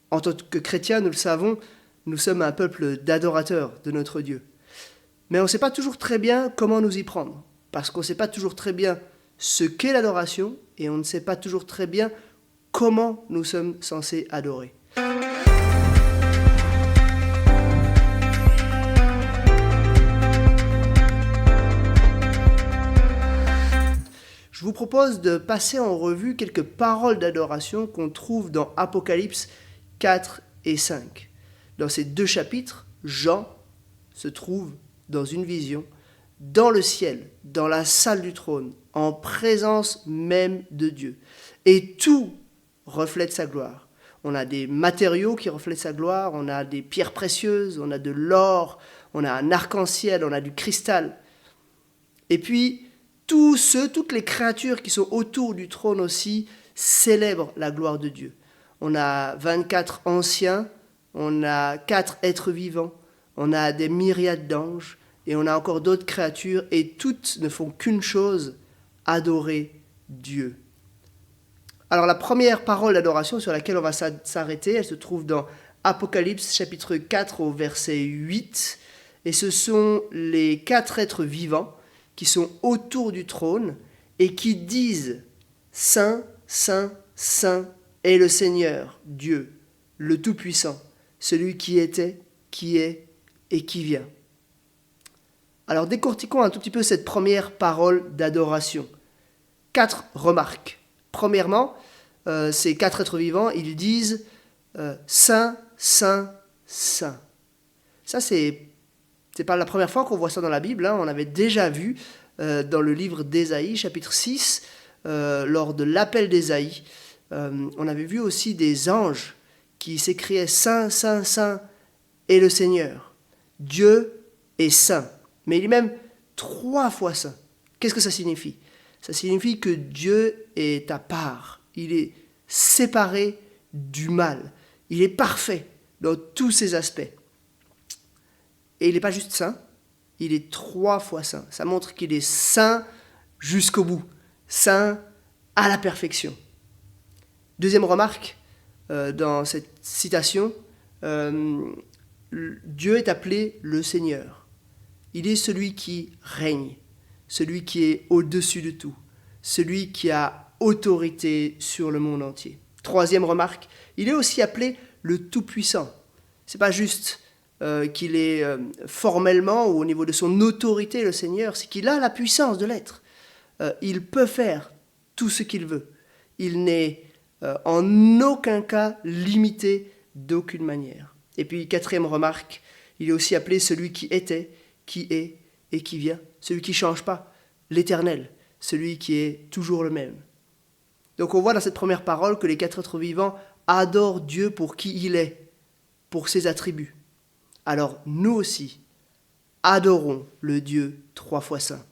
En tant que chrétiens, nous le savons, nous sommes un peuple d'adorateurs de notre Dieu. Mais on ne sait pas toujours très bien comment nous y prendre, parce qu'on ne sait pas toujours très bien ce qu'est l'adoration, et on ne sait pas toujours très bien comment nous sommes censés adorer. Je vous propose de passer en revue quelques paroles d'adoration qu'on trouve dans Apocalypse 4 et 5. Dans ces deux chapitres, Jean se trouve dans une vision, dans le ciel, dans la salle du trône, en présence même de Dieu. Et tout reflète sa gloire. On a des matériaux qui reflètent sa gloire, on a des pierres précieuses, on a de l'or, on a un arc-en-ciel, on a du cristal. Et puis, toutes les créatures qui sont autour du trône aussi célèbrent la gloire de Dieu. On a 24 anciens, on a 4 êtres vivants, on a des myriades d'anges, et on a encore d'autres créatures, et toutes ne font qu'une chose, adorer Dieu. Alors la première parole d'adoration sur laquelle on va s'arrêter, elle se trouve dans Apocalypse chapitre 4 au verset 8, et ce sont les 4 êtres vivants qui sont autour du trône et qui disent « Saint, Saint, Saint est le Seigneur, Dieu, le Tout-Puissant, celui qui était, qui est et qui vient. » Alors décortiquons un tout petit peu cette première parole d'adoration. 4 remarques. Premièrement, ces 4 êtres vivants, ils disent Saint, Saint, Saint. Ça, c'est pas la première fois qu'on voit ça dans la Bible. On avait déjà vu dans le livre d'Ésaïe, chapitre 6, lors de l'appel d'Ésaïe. On avait vu aussi des anges qui s'écriaient Saint, Saint, Saint est le Seigneur. Dieu est saint. Mais il est même 3 fois saint. Qu'est-ce que ça signifie ? Ça signifie que Dieu est à part. Il est séparé du mal. Il est parfait dans tous ses aspects. Et il n'est pas juste saint, il est 3 fois saint. Ça montre qu'il est saint jusqu'au bout. Saint à la perfection. Deuxième remarque dans cette citation, Dieu est appelé le Seigneur. Il est celui qui règne, celui qui est au-dessus de tout, celui qui a autorité sur le monde entier. Troisième remarque, il est aussi appelé le Tout-Puissant. Ce n'est pas juste qu'il est formellement ou au niveau de son autorité le Seigneur, c'est qu'il a la puissance de l'être. Il peut faire tout ce qu'il veut. Il n'est en aucun cas limité d'aucune manière. Et puis, quatrième remarque, il est aussi appelé celui qui était, qui est et qui vient, celui qui ne change pas, l'Éternel, celui qui est toujours le même. Donc on voit dans cette première parole que les 4 êtres vivants adorent Dieu pour qui il est, pour ses attributs. Alors nous aussi, adorons le Dieu 3 fois saint.